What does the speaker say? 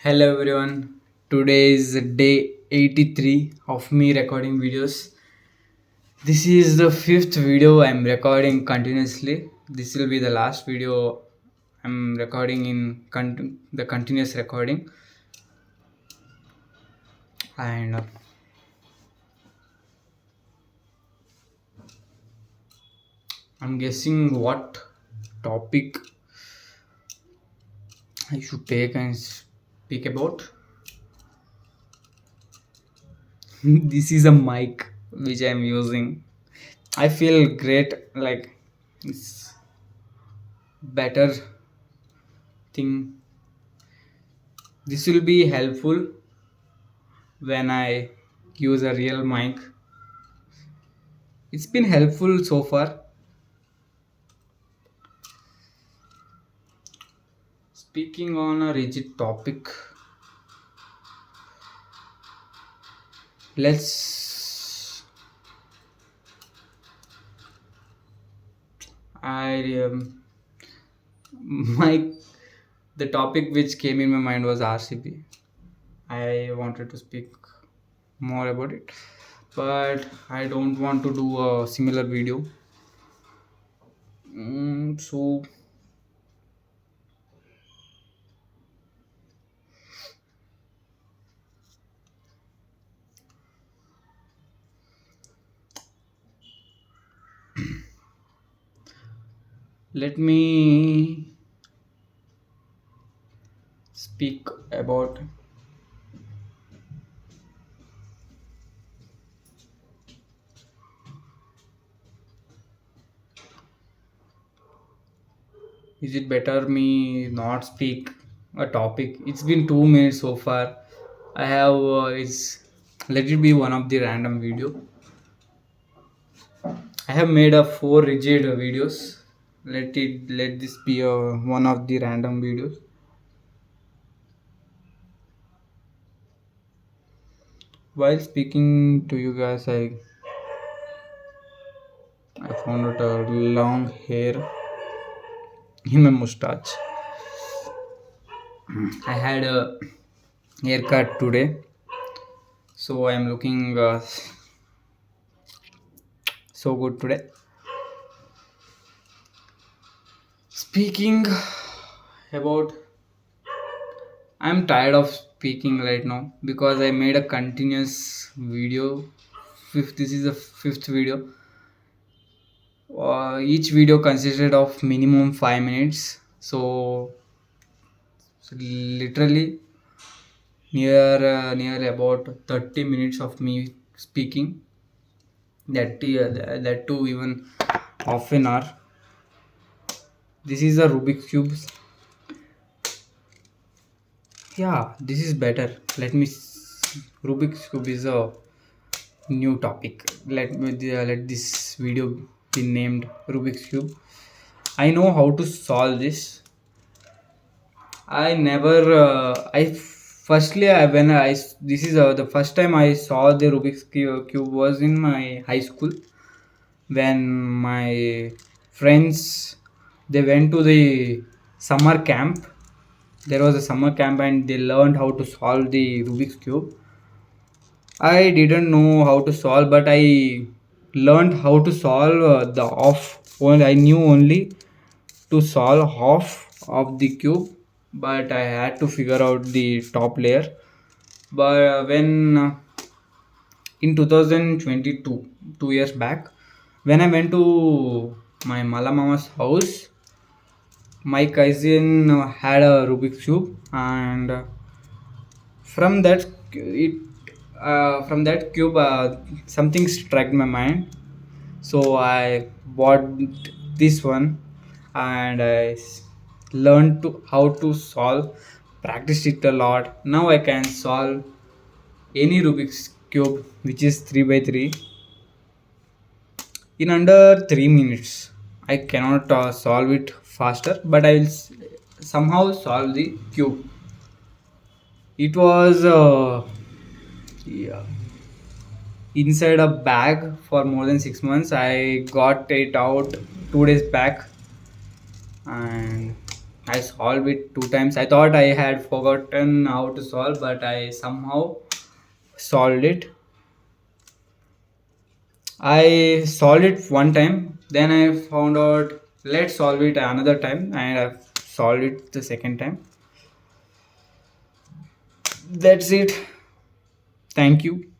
Hello everyone. Today is day 83 of me recording videos. This is the fifth video I'm recording continuously. This will be the last video I'm recording in the continuous recording. And I'm guessing what topic I should take and speak about. This is a mic which I'm using. I feel great, like it's better thing. This will be helpful when I use a real mic. It's been helpful so far. Speaking on a rigid topic, let's. I my the topic which came in my mind was RCB. I wanted to speak more about it, but I don't want to do a similar video. So let me speak about. Is it better me not speak a topic? It's been 2 minutes so far. I have it's let it be one of the random video. I have made a four rigid videos. Let this be one of the random videos. While speaking to you guys, I found out a long hair in my mustache. I had a haircut today, so I am looking so good today. Speaking about, I'm tired of speaking right now because I made a continuous video. This is the fifth video. Each video consisted of minimum 5 minutes. So literally near about 30 minutes of me speaking. That too even half an hour. This is a Rubik's cube. Yeah, this is better. Rubik's cube is a new topic. Let this video be named Rubik's cube. I know how to solve this. I never. I firstly I, when I this is the first time I saw the Rubik's cube was in my high school when my friends they went to the summer camp. There was a summer camp and they learned how to solve the Rubik's cube. I didn't know how to solve, but I learned how to solve the off. Only I knew only to solve half of the cube, but I had to figure out the top layer. But when in 2022, 2 years back, when I went to my Malamama's house, my cousin had a Rubik's cube, and from that it from that cube something struck my mind, so I bought this one and learned to how to solve, practiced it a lot. Now I can solve any Rubik's cube which is 3 by 3 in under 3 minutes. I cannot solve it faster, but I will somehow solve the cube. It was yeah, inside a bag for more than 6 months. I got it out 2 days back, and I solved it two times. I thought I had forgotten how to solve, but I somehow solved it. I solved it one time, then I found out let's solve it another time, and I solved it the second time. That's it. Thank you.